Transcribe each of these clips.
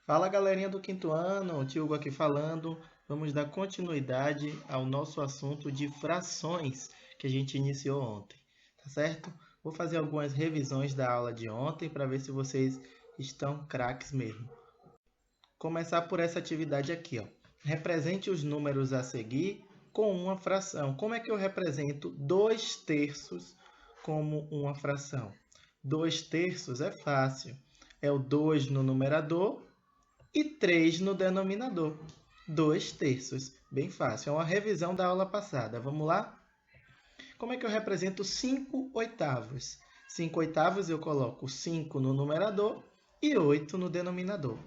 Fala galerinha do quinto ano, o tio Hugo aqui falando. Vamos dar continuidade ao nosso assunto de frações que a gente iniciou ontem, tá certo? Vou fazer algumas revisões da aula de ontem para ver se vocês estão craques mesmo. Começar por essa atividade aqui, ó. Represente os números a seguir com uma fração. Como é que eu represento 2/3 como uma fração? 2/3 é fácil. É o 2 no numerador e 3 no denominador. 2/3. Bem fácil. É uma revisão da aula passada. Vamos lá? Como é que eu represento 5/8? 5/8 eu coloco 5 no numerador e 8 no denominador.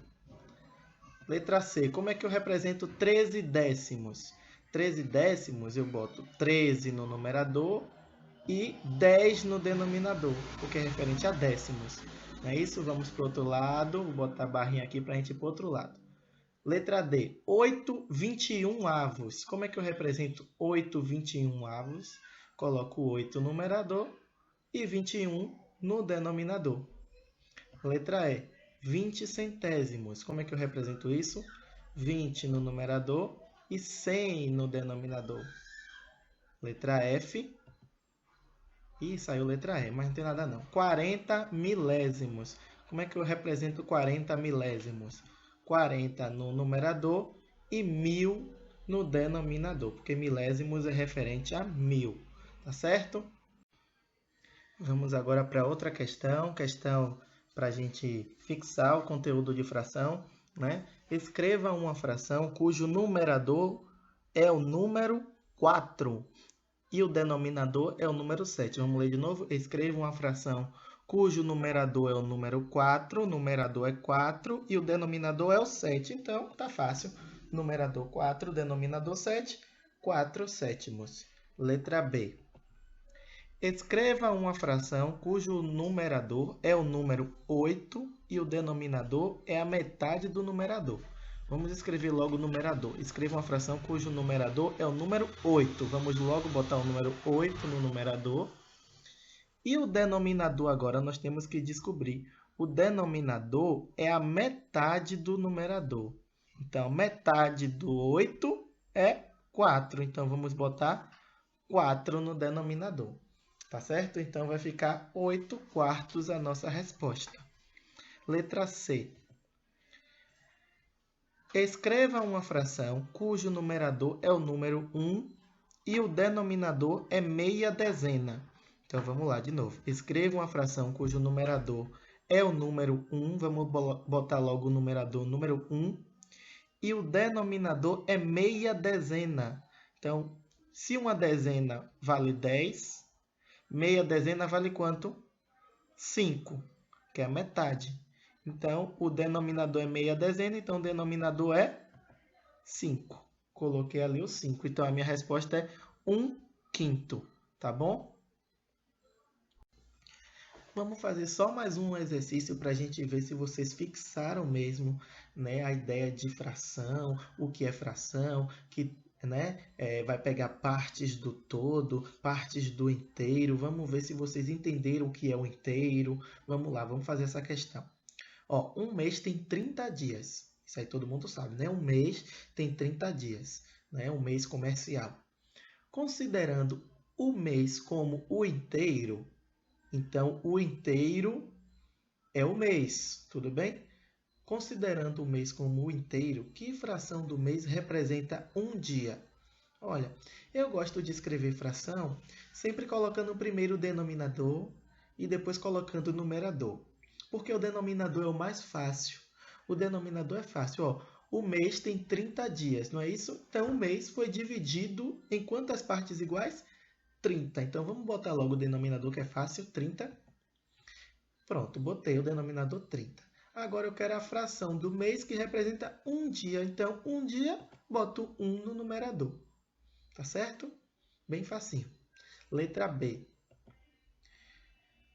Letra C. Como é que eu represento 13/10? 13/10 eu boto 13 no numerador e 10 no denominador, porque é referente a décimos. Não é isso? Vamos para o outro lado. Vou botar a barrinha aqui para a gente ir para o outro lado. Letra D, 8/21. Como é que eu represento 8/21? Coloco 8 no numerador e 21 no denominador. Letra E, 20 centésimos. Como é que eu represento isso? 20 no numerador e 100 no denominador. Letra F. Ih, saiu letra E, mas não tem nada não. 40 milésimos. Como é que eu represento 40 milésimos? 40 no numerador e 1000 no denominador, porque milésimos é referente a 1000, tá certo? Vamos agora para outra questão para a gente fixar o conteúdo de fração, né? Escreva uma fração cujo numerador é o número 4 e o denominador é o número 7. Vamos ler de novo? Escreva uma fração cujo numerador é o número 4, o numerador é 4 e o denominador é o 7. Então, tá fácil. Numerador 4, denominador 7, 4 sétimos. Letra B. Escreva uma fração cujo numerador é o número 8 e o denominador é a metade do numerador. Vamos escrever logo o numerador. Escreva uma fração cujo numerador é o número 8. Vamos logo botar o número 8 no numerador. E o denominador agora nós temos que descobrir. O denominador é a metade do numerador. Então, metade do 8 é 4. Então, vamos botar 4 no denominador. Tá certo? Então, vai ficar 8/4 a nossa resposta. Letra C. Escreva uma fração cujo numerador é o número 1 e o denominador é meia dezena. Então, vamos lá de novo. Escreva uma fração cujo numerador é o número 1. Vamos botar logo o numerador número 1. E o denominador é meia dezena. Então, se uma dezena vale 10, meia dezena vale quanto? 5, que é a metade. Então, o denominador é meia dezena, então o denominador é 5. Coloquei ali o 5. Então, a minha resposta é 1/5, tá bom? Vamos fazer só mais um exercício para a gente ver se vocês fixaram mesmo, né, a ideia de fração, o que é fração, que, né, vai pegar partes do todo, partes do inteiro. Vamos ver se vocês entenderam o que é o inteiro. Vamos lá, vamos fazer essa questão. Ó, um mês tem 30 dias. Isso aí todo mundo sabe, né? Um mês tem 30 dias, né? Um mês comercial. Considerando o mês como o inteiro, então o inteiro é o mês, tudo bem? Considerando o mês como o inteiro, que fração do mês representa um dia? Olha, eu gosto de escrever fração sempre colocando primeiro o denominador e depois colocando o numerador, porque o denominador é o mais fácil. O denominador é fácil, ó. O mês tem 30 dias, não é isso? Então o mês foi dividido em quantas partes iguais? 30. Então vamos botar logo o denominador que é fácil, 30. Pronto, botei o denominador 30. Agora eu quero a fração do mês que representa um dia. Então, um dia, boto 1 no numerador. Tá certo? Bem facinho. Letra B.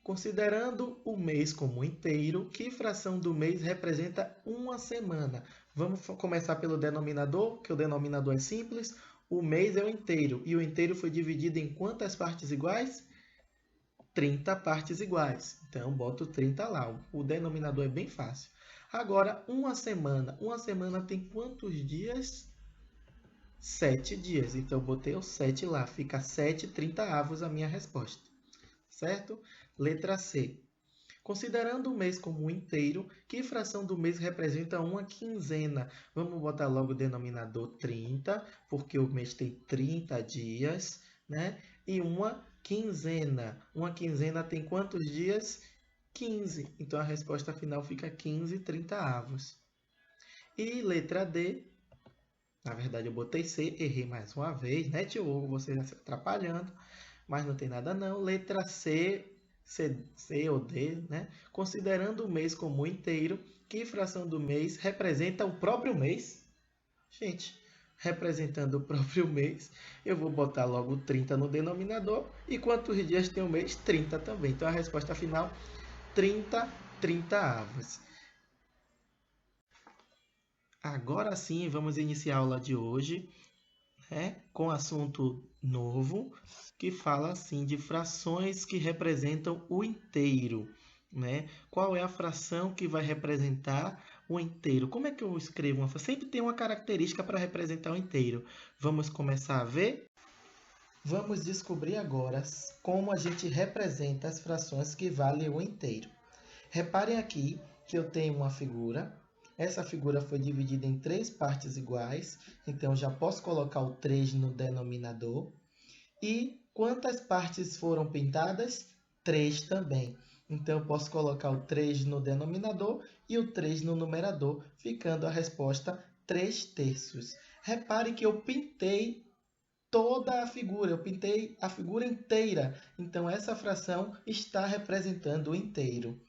Considerando o mês como inteiro, que fração do mês representa uma semana? Vamos começar pelo denominador, que o denominador é simples. O mês é o inteiro. E o inteiro foi dividido em quantas partes iguais? 30 partes iguais. Então, boto 30 lá. O denominador é bem fácil. Agora, uma semana. Uma semana tem quantos dias? 7 dias. Então, eu botei o 7 lá. Fica 7/30 a minha resposta. Certo? Letra C. Considerando o mês como um inteiro, que fração do mês representa uma quinzena? Vamos botar logo o denominador 30, porque o mês tem 30 dias, né? E uma quinzena. Uma quinzena tem quantos dias? 15. Então, a resposta final fica 15/30. E letra D, na verdade eu botei C, errei mais uma vez, né, tio Hugo? Você já se atrapalhando, mas não tem nada não. Letra C, C ou D, né? Considerando o mês como inteiro, que fração do mês representa o próprio mês? Gente, representando o próprio mês, eu vou botar logo 30 no denominador. E quantos dias tem o mês? 30 também. Então a resposta final, 30/30. Agora sim, vamos iniciar a aula de hoje, né, com assunto novo, que fala assim de frações que representam o inteiro, né? Qual é a fração que vai representar o inteiro? Como é que eu escrevo uma fração? Sempre tem uma característica para representar o inteiro. Vamos começar a ver? Vamos descobrir agora como a gente representa as frações que valem o inteiro. Reparem aqui que eu tenho uma figura. Essa figura foi dividida em 3 partes iguais, então já posso colocar o 3 no denominador. E quantas partes foram pintadas? 3 também. Então, eu posso colocar o 3 no denominador e o 3 no numerador, ficando a resposta 3/3. Repare que eu pintei toda a figura, eu pintei a figura inteira. Então, essa fração está representando o inteiro.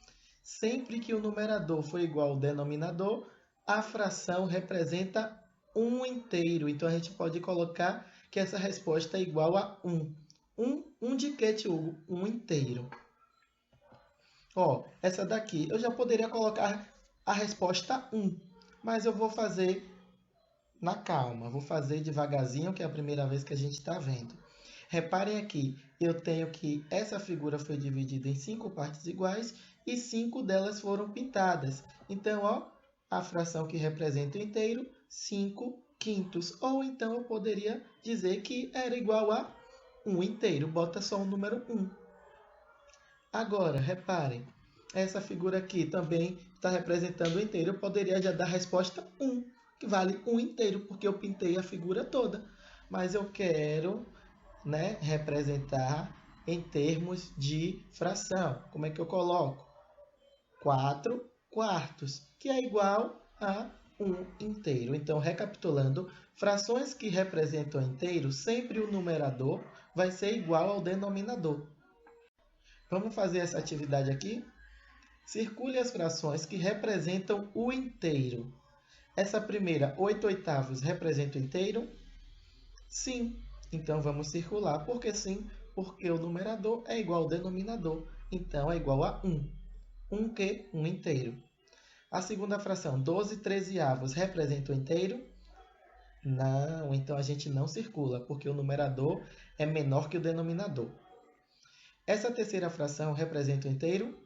Sempre que o numerador for igual ao denominador, a fração representa um inteiro. Então, a gente pode colocar que essa resposta é igual a 1. 1 de quê, tio Hugo? 1 inteiro. Ó, essa daqui, eu já poderia colocar a resposta 1, mas eu vou fazer na calma, vou fazer devagarzinho, que é a primeira vez que a gente está vendo. Reparem aqui, eu tenho que essa figura foi dividida em 5 partes iguais e 5 delas foram pintadas. Então, ó, a fração que representa o inteiro, 5/5. Ou então eu poderia dizer que era igual a 1 inteiro. Bota só o número 1. Agora, reparem, essa figura aqui também está representando o inteiro. Eu poderia já dar a resposta 1, que vale 1 inteiro, porque eu pintei a figura toda. Mas eu quero, né, representar em termos de fração. Como é que eu coloco? 4/4, que é igual a 1 inteiro. Então, recapitulando, frações que representam inteiro, sempre o numerador vai ser igual ao denominador. Vamos fazer essa atividade aqui? Circule as frações que representam o inteiro. Essa primeira, 8/8, representa o inteiro? Sim. Então, vamos circular. Por que sim? Porque o numerador é igual ao denominador. Então, é igual a 1. 1 quê? 1 inteiro. A segunda fração, 12/13, representa o inteiro? Não. Então, a gente não circula, porque o numerador é menor que o denominador. Essa terceira fração representa o inteiro?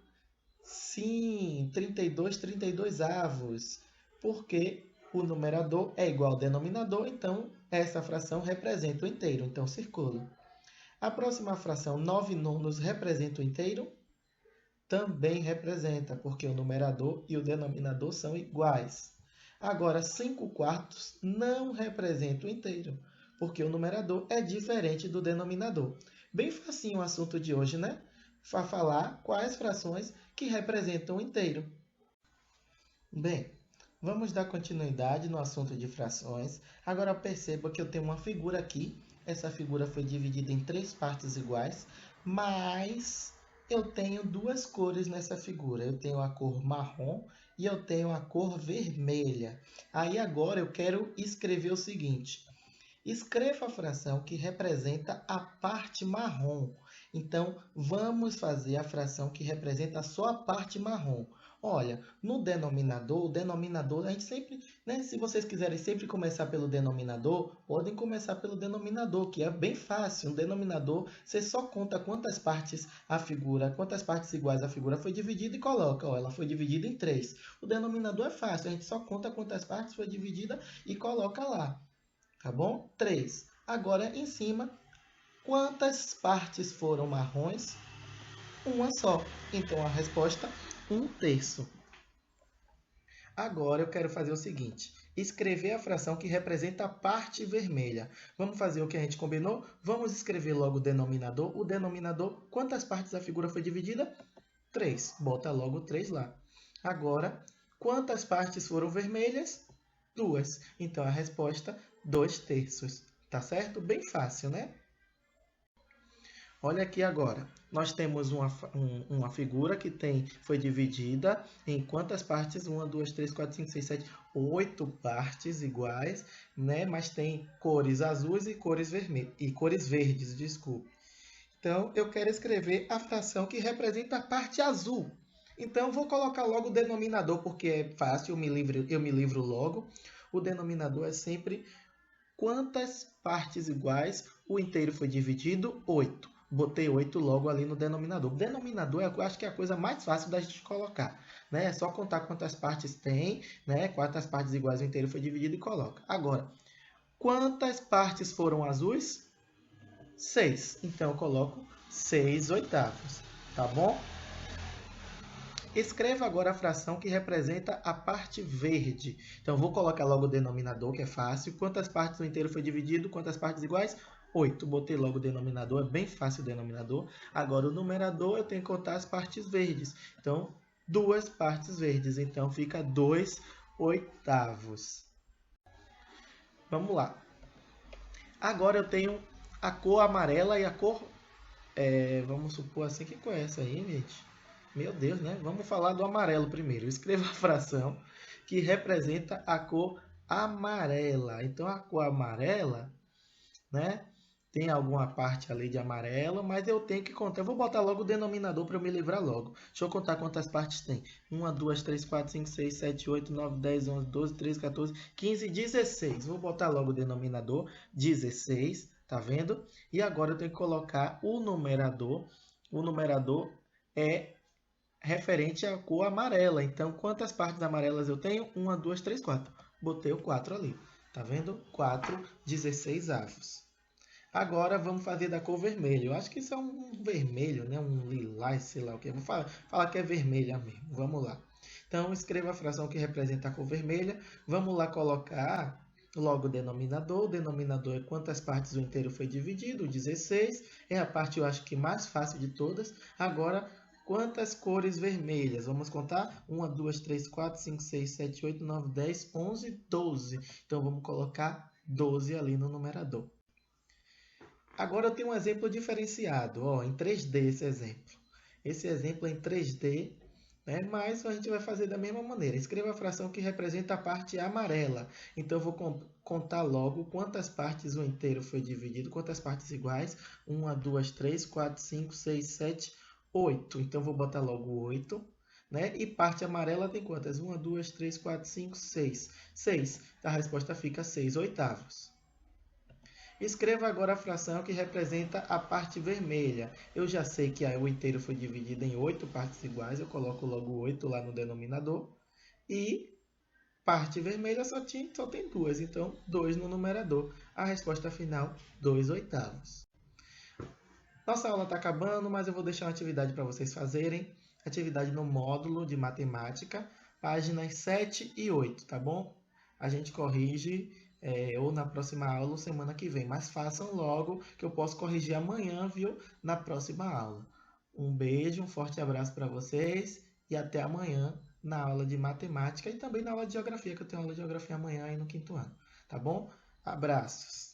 Sim, 32/32, porque o numerador é igual ao denominador, então essa fração representa o inteiro, então circula. A próxima fração, 9/9, representa o inteiro? Também representa, porque o numerador e o denominador são iguais. Agora, 5/4 não representa o inteiro, porque o numerador é diferente do denominador. Bem facinho o assunto de hoje, né? Para falar quais frações que representam o inteiro. Bem, vamos dar continuidade no assunto de frações. Agora perceba que eu tenho uma figura aqui. Essa figura foi dividida em 3 partes iguais, mas eu tenho 2 cores nessa figura. Eu tenho a cor marrom e eu tenho a cor vermelha. Aí agora eu quero escrever o seguinte. Escreva a fração que representa a parte marrom. Então, vamos fazer a fração que representa só a parte marrom. Olha, no denominador, o denominador, a gente sempre, né, se vocês quiserem sempre começar pelo denominador, podem começar pelo denominador, que é bem fácil. Um denominador, você só conta quantas partes quantas partes iguais a figura foi dividida e coloca, ó, ela foi dividida em 3. O denominador é fácil, a gente só conta quantas partes foi dividida e coloca lá, tá bom? 3. Agora, em cima, quantas partes foram marrons? Uma só. Então, a resposta, 1/3. Agora, eu quero fazer o seguinte. Escrever a fração que representa a parte vermelha. Vamos fazer o que a gente combinou? Vamos escrever logo o denominador. O denominador, quantas partes a figura foi dividida? 3. Bota logo 3 lá. Agora, quantas partes foram vermelhas? 2. Então, a resposta, 2/3. Tá certo? Bem fácil, né? Olha aqui agora, nós temos uma figura que foi dividida em quantas partes? 1, 2, 3, 4, 5, 6, 7, 8 partes iguais, né? Mas tem cores azuis e cores verdes, desculpe. Então, eu quero escrever a fração que representa a parte azul. Então, vou colocar logo o denominador, porque é fácil, eu me livro logo. O denominador é sempre quantas partes iguais o inteiro foi dividido? 8. Botei 8 logo ali no denominador. O denominador, eu acho que é a coisa mais fácil da gente colocar. Né? É só contar quantas partes tem, né? Quantas partes iguais o inteiro foi dividido e coloca. Agora, quantas partes foram azuis? 6. Então, eu coloco 6/8. Tá bom? Escreva agora a fração que representa a parte verde. Então, vou colocar logo o denominador, que é fácil. Quantas partes do inteiro foi dividido? Quantas partes iguais? 8. Botei logo o denominador, é bem fácil o denominador. Agora, o numerador, eu tenho que contar as partes verdes. Então, 2 partes verdes. Então, fica 2/8. Vamos lá. Agora, eu tenho a cor amarela e a cor... vamos supor assim, que cor é essa aí, gente? Meu Deus, né? Vamos falar do amarelo primeiro. Escreva a fração que representa a cor amarela. Então, a cor amarela, né? Tem alguma parte ali de amarelo, mas eu tenho que contar. Eu vou botar logo o denominador para eu me livrar logo. Deixa eu contar quantas partes tem. 1, 2, 3, 4, 5, 6, 7, 8, 9, 10, 11, 12, 13, 14, 15, 16. Vou botar logo o denominador, 16, tá vendo? E agora eu tenho que colocar o numerador. O numerador é referente à cor amarela. Então, quantas partes amarelas eu tenho? 1, 2, 3, 4. Botei o 4 ali. Tá vendo? 4/16. Agora, vamos fazer da cor vermelha. Eu acho que isso é um vermelho, né? Um lilás, sei lá o que. Vou falar que é vermelha mesmo. Vamos lá. Então, escreva a fração que representa a cor vermelha. Vamos lá colocar logo o denominador. O denominador é quantas partes o inteiro foi dividido? 16. É a parte, eu acho que mais fácil de todas. Agora, quantas cores vermelhas? Vamos contar? 1, 2, 3, 4, 5, 6, 7, 8, 9, 10, 11, 12. Então, vamos colocar 12 ali no numerador. Agora eu tenho um exemplo diferenciado, ó, em 3D esse exemplo. Esse exemplo é em 3D, né? Mas a gente vai fazer da mesma maneira. Escreva a fração que representa a parte amarela. Então eu vou contar logo quantas partes o inteiro foi dividido, quantas partes iguais. 1, 2, 3, 4, 5, 6, 7, 8. Então eu vou botar logo 8. Né? E parte amarela tem quantas? 1, 2, 3, 4, 5, 6. 6. A resposta fica 6/8. Escreva agora a fração que representa a parte vermelha. Eu já sei que o inteiro foi dividido em 8 partes iguais, eu coloco logo 8 lá no denominador. E parte vermelha só tem 2, então 2 no numerador. A resposta final, 2/8. Nossa aula está acabando, mas eu vou deixar uma atividade para vocês fazerem. Atividade no módulo de matemática, páginas 7 e 8, tá bom? A gente corrige ou na próxima aula ou semana que vem. Mas façam logo, que eu posso corrigir amanhã, viu? Na próxima aula. Um beijo, um forte abraço para vocês e até amanhã na aula de matemática e também na aula de geografia, que eu tenho aula de geografia amanhã aí no 5º ano. Tá bom? Abraços!